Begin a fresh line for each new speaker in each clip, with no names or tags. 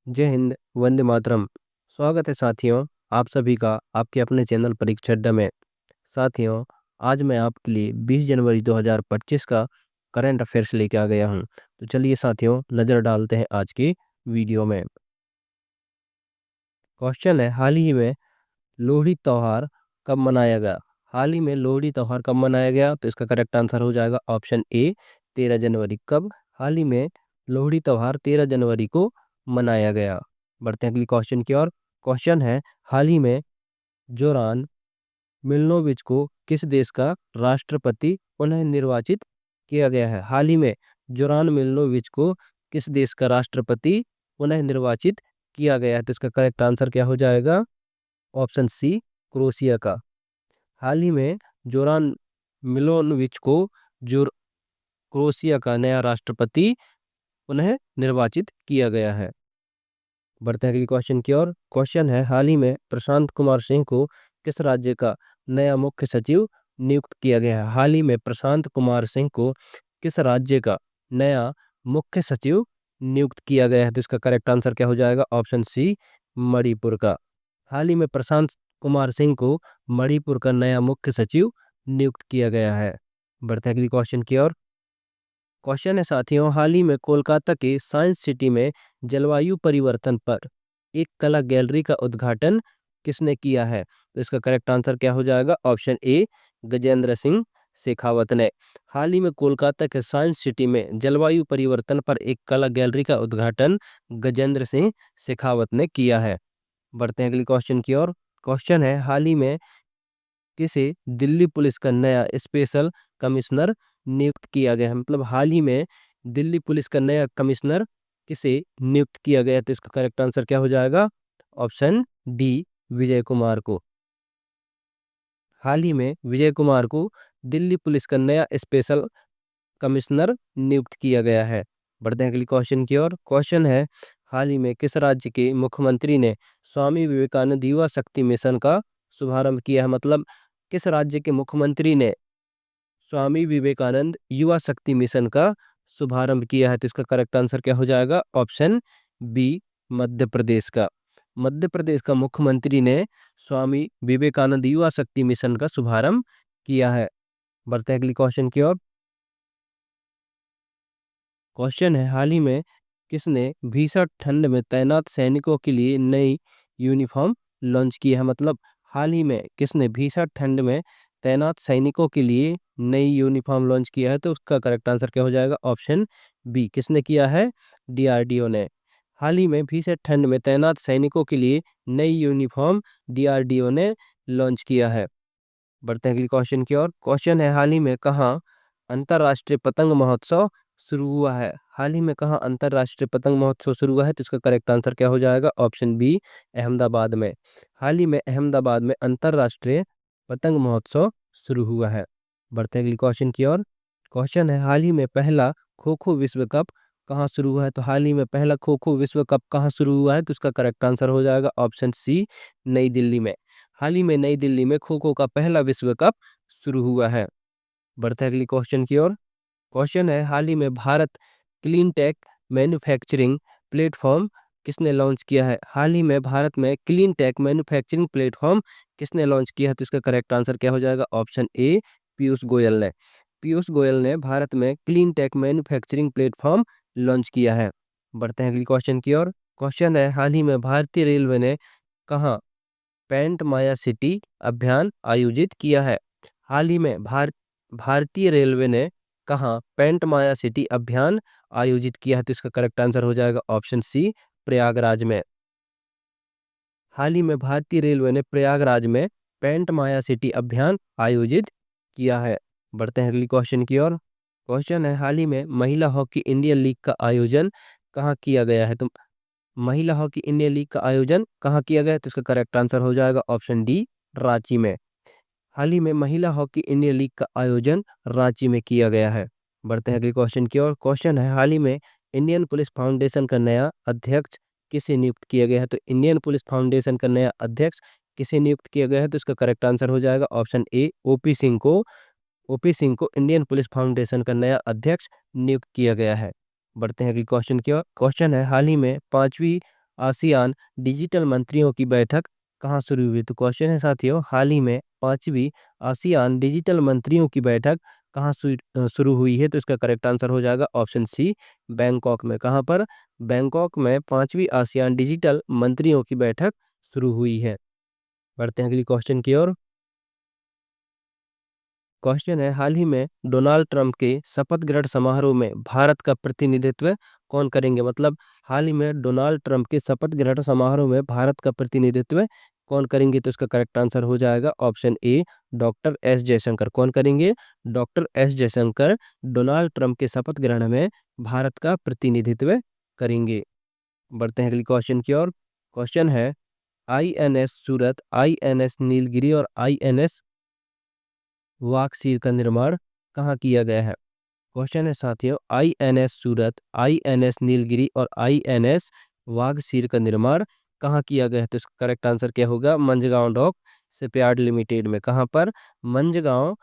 जय हिंद, वंदे मातरम। स्वागत है साथियों, आप सभी का आपके अपने चैनल परीक्षा अड्डा में। साथियों, आज मैं आपके लिए 20 जनवरी 2025 का करंट अफेयर्स लेके आ गया हूं। तो चलिए साथियों, नज़र डालते हैं आज की वीडियो में। क्वेश्चन है, हाल ही में लोहड़ी त्योहार कब मनाया गया? हाल ही में लोहड़ी त्योहार कब मनाया गया? तो इसका करेक्ट आंसर हो जाएगा ऑप्शन ए, 13 जनवरी। कब? हाल ही में लोहड़ी त्योहार 13 जनवरी को मनाया गया। बढ़ते हैं अगली क्वेश्चन की ओर। क्वेश्चन है, हाल ही में जोरान मिलनोविच को किस देश का राष्ट्रपति पुनः निर्वाचित किया गया है? हाल ही में जोरान मिलनोविच को किस देश का राष्ट्रपति पुनः निर्वाचित किया गया है? तो इसका करेक्ट आंसर क्या हो जाएगा? ऑप्शन सी, क्रोएशिया का। हाल ही में जोरान मिलोनोविच को जो क्रोएशिया का नया राष्ट्रपति पुनः निर्वाचित किया गया है। बढ़ते हैं अगली क्वेश्चन की ओर। क्वेश्चन है, हाल ही में प्रशांत कुमार सिंह को किस राज्य का नया मुख्य सचिव नियुक्त किया गया है? हाल ही में प्रशांत कुमार सिंह को किस राज्य का नया मुख्य सचिव नियुक्त किया गया है? तो इसका करेक्ट आंसर क्या हो जाएगा? ऑप्शन सी, मणिपुर का। हाल ही में प्रशांत कुमार सिंह को मणिपुर का नया मुख्य सचिव नियुक्त किया गया है। बढ़ते हैं अगली क्वेश्चन की ओर। क्वेश्चन है साथियों, हाल ही में कोलकाता के साइंस सिटी में जलवायु परिवर्तन पर एक कला गैलरी का उद्घाटन किसने किया है? तो इसका करेक्ट आंसर क्या हो जाएगा? ऑप्शन ए, गजेंद्र सिंह शेखावत ने। हाल ही में कोलकाता के साइंस सिटी में जलवायु परिवर्तन पर एक कला गैलरी का उद्घाटन गजेंद्र सिंह शेखावत ने किया है। बढ़ते हैं अगली क्वेश्चन की ओर। क्वेश्चन है, हाल ही में किसे दिल्ली पुलिस का नया स्पेशल कमिश्नर नियुक्त किया गया है? मतलब हाल ही में दिल्ली पुलिस का नया कमिश्नर किसे नियुक्त किया गया है? तो इसका करेक्ट आंसर क्या हो जाएगा? ऑप्शन डी, विजय कुमार को। हाल ही में विजय कुमार को दिल्ली पुलिस का नया स्पेशल कमिश्नर नियुक्त किया गया है। बढ़ते हैं अगली क्वेश्चन की ओर। क्वेश्चन है, हाल ही में किस राज्य के मुख्यमंत्री ने स्वामी विवेकानंद युवा शक्ति मिशन का शुभारंभ किया है? मतलब किस राज्य के मुख्यमंत्री ने स्वामी विवेकानंद युवा शक्ति मिशन का शुभारंभ किया है? तो इसका करेक्ट आंसर क्या हो जाएगा? ऑप्शन बी, मध्य प्रदेश का। मध्य प्रदेश का मुख्यमंत्री ने स्वामी विवेकानंद युवा शक्ति मिशन का शुभारंभ किया है। बढ़ते हैं अगली क्वेश्चन की ओर। क्वेश्चन है, हाल ही में किसने भीषण ठंड में तैनात सैनिकों के लिए नई यूनिफॉर्म लॉन्च की है? मतलब हाल ही में किसने भीषण ठंड में तैनात सैनिकों के लिए नई यूनिफॉर्म लॉन्च किया है? तो उसका करेक्ट आंसर क्या हो जाएगा? ऑप्शन बी, किसने किया है? डीआरडीओ ने। हाल ही में भीषण ठंड में तैनात सैनिकों के लिए नई यूनिफॉर्म डीआरडीओ ने लॉन्च किया है। बढ़ते हैं अगली क्वेश्चन की ओर। क्वेश्चन है, हाल ही में कहाँ अंतर्राष्ट्रीय पतंग महोत्सव शुरू हुआ है? हाल ही में कहाँ अंतर्राष्ट्रीय पतंग महोत्सव शुरू हुआ है? तो इसका करेक्ट आंसर क्या हो जाएगा? ऑप्शन बी, अहमदाबाद में। हाल ही में अहमदाबाद में अंतर्राष्ट्रीय पतंग महोत्सव शुरू हुआ है। बढ़ते हैं अगली क्वेश्चन की ओर। क्वेश्चन है, हाल ही में पहला खो खो विश्व कप कहाँ शुरू हुआ है? तो हाल ही में पहला खो खो विश्व कप कहाँ शुरू हुआ है? तो इसका करेक्ट आंसर हो जाएगा ऑप्शन सी, नई दिल्ली में। हाल ही में नई दिल्ली में खो खो का पहला विश्व कप शुरू हुआ है। बढ़ते हैं अगली क्वेश्चन की ओर। क्वेश्चन है, हाल ही में Bharat clean tech manufacturing platform किसने लॉन्च किया है? हाल ही में भारत में क्लीन टेक मैन्युफैक्चरिंग प्लेटफॉर्म किसने लॉन्च किया है? तो इसका करेक्ट आंसर क्या हो जाएगा? ऑप्शन ए, पीयूष गोयल ने। पीयूष गोयल ने भारत में clean tech manufacturing platform launch किया है। बढ़ते हैं अगली क्वेश्चन की ओर। क्वेश्चन है, हाल ही में भारतीय रेलवे ने कहाँ पेंट माया सिटी अभियान आयोजित किया है? हाल ही में भारतीय रेलवे ने कहाँ पेंट माया सिटी अभियान आयोजित किया है? तो इसका करेक्ट आंसर हो जाएगा ऑप्शन सी, प्रयागराज में। हाल ही में भारतीय रेलवे ने प्रयागराज में पेंट माया सिटी अभियान आयोजित किया है। बढ़ते हैं अगली क्वेश्चन की ओर। क्वेश्चन है, हाल ही में महिला हॉकी इंडियन लीग का आयोजन कहाँ किया गया है? तो महिला हॉकी इंडियन लीग का आयोजन कहाँ किया गया है? तो इसका करेक्ट आंसर हो जाएगा ऑप्शन डी, रांची में। हाल ही में महिला हॉकी इंडियन लीग का आयोजन रांची में किया गया है। बढ़ते हैं अगले क्वेश्चन की ओर। क्वेश्चन है, हाल ही में इंडियन पुलिस फाउंडेशन का नया अध्यक्ष किसे नियुक्त किया गया है? तो इंडियन पुलिस फाउंडेशन का नया अध्यक्ष किसे नियुक्त किया गया है? तो इसका करेक्ट आंसर हो जाएगा ऑप्शन ए, ओपी सिंह को। ओपी सिंह को इंडियन पुलिस फाउंडेशन का नया अध्यक्ष नियुक्त किया गया है। बढ़ते हैं अगली क्वेश्चन की ओर। क्वेश्चन है, हाल ही में 5वीं आसियान डिजिटल मंत्रियों की बैठक कहाँ शुरू हुई? तो क्वेश्चन है साथियों, हाल ही में 5वीं आसियान डिजिटल मंत्रियों की बैठक कहाँ शुरू हुई है? तो इसका करेक्ट आंसर हो जाएगा ऑप्शन सी, बैंकॉक में। कहाँ पर? बैंकॉक में 5वीं आसियान डिजिटल मंत्रियों की बैठक शुरू हुई है। बढ़ते हैं अगली क्वेश्चन की ओर। क्वेश्चन है, हाल ही में डोनाल्ड ट्रंप के शपथ ग्रहण समारोह में भारत का प्रतिनिधित्व कौन करेंगे? मतलब हाल ही में डोनाल्ड ट्रंप के शपथ ग्रहण समारोह में भारत का प्रतिनिधित्व कौन करेंगे? तो इसका करेक्ट आंसर हो जाएगा option A, doctor S Jaishankar. कौन करेंगे? Doctor S Jaishankar Donald Trump के शपथ ग्रहण में भारत का प्रतिनिधित्व करेंगे। बढ़ते हैं अगली क्वेश्चन की ओर। क्वेश्चन है, आईएनएस सूरत, आईएनएस नीलगिरी और आईएनएस वाकसीर का निर्माण कहाँ किया गया है? क्वेश्चन है साथियों, आईएनएस सूरत, आईएनएस नीलगिरी और आईएनएस वागसीर का निर्माण कहाँ किया गया है? तो इसका करेक्ट आंसर क्या होगा? मंझगांव डॉक शिपयार्ड लिमिटेड में। कहाँ पर? मंझगांव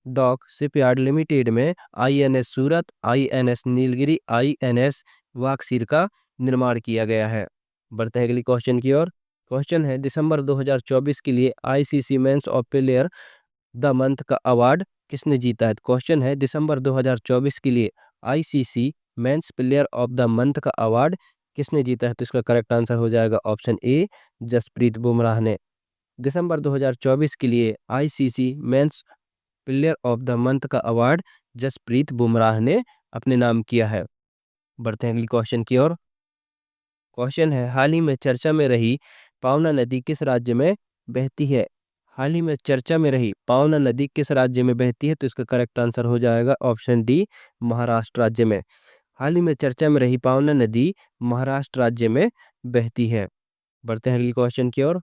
डॉक शिपयार्ड लिमिटेड में आईएनएस सूरत, आईएनएस नीलगिरी, आईएनएस वागसीर का निर्माण किया गया है। बढ़ते हैं अगली क्वेश्चन की ओर। क्वेश्चन है, दिसंबर 2024 के लिए ICC men's of player the month का अवार्ड किसने जीता है? क्वेश्चन है, दिसंबर 2024 के लिए ICC men's player of the month का अवार्ड किसने जीता है? तो इसका करेक्ट आंसर हो जाएगा ऑप्शन ए, जसप्रीत बुमराह ने। दिसंबर 2024 के लिए ICC men's player of the month का अवार्ड जसप्रीत बुमराह ने अपने नाम किया है। बढ़ते हैं अगली क्वेश्चन की ओर। क्वेश्चन है, हाल ही में चर्चा में रही पावना नदी किस राज्य में बहती है? हाल ही में चर्चा में रही पावना नदी किस राज्य में बहती है? तो इसका करेक्ट आंसर हो जाएगा ऑप्शन डी, महाराष्ट्र राज्य में। हाल ही में चर्चा में रही पावना नदी महाराष्ट्र राज्य में बहती है। बढ़ते हैं अगली क्वेश्चन की ओर।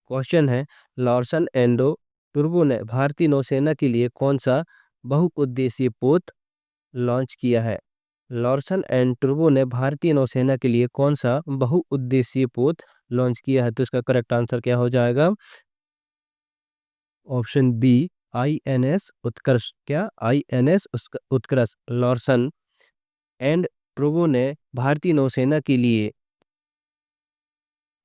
क्वेश्चन है, लॉर्सन एंडो टुर्बो ने भारतीय नौसेना के लिए कौन सा बहुउद्देशीय पोत लॉन्च किया है? लॉर्सन एंड टुर्बो ने भारतीय नौसेना के लिए कौन सा बहुउद्देशीय पोत लॉन्च किया है? तो इसका करेक्ट आंसर क्या हो जाएगा? ऑप्शन बी, आईएनएस उत्कर्ष। क्या? INS Utkarsh. लॉर्सन एंड टुर्बो ने भारतीय नौसेना के लिए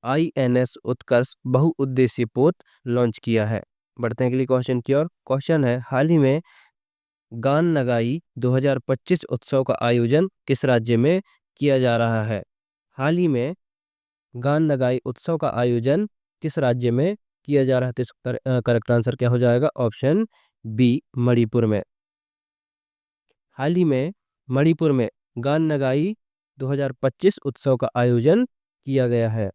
आईएनएस उत्कर्ष बहुउद्देशीय पोत लॉन्च किया है। बढ़ते हैं अगले क्वेश्चन की ओर। क्वेश्चन है, हाल ही में गान नगाई 2025 उत्सव का आयोजन किस राज्य में किया जा रहा है? हाल ही में गान नगाई उत्सव का आयोजन किस राज्य में किया जा रहा है? तो इसका करेक्ट आंसर क्या हो जाएगा? ऑप्शन बी, मणिपुर में। हाल ही में मणिपुर में गान नगाई 2025 उत्सव का आयोजन किया गया है।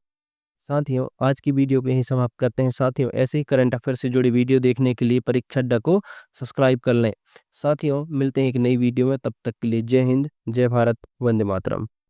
साथियों, आज की वीडियो को यहीं समाप्त करते हैं। साथियों, ऐसे ही करंट अफेयर से जुड़ी वीडियो देखने के लिए परीक्षा अड्डा को सब्सक्राइब कर लें। साथियों, मिलते हैं एक नई वीडियो में, तब तक के लिए जय हिंद, जय भारत, वंदे मातरम।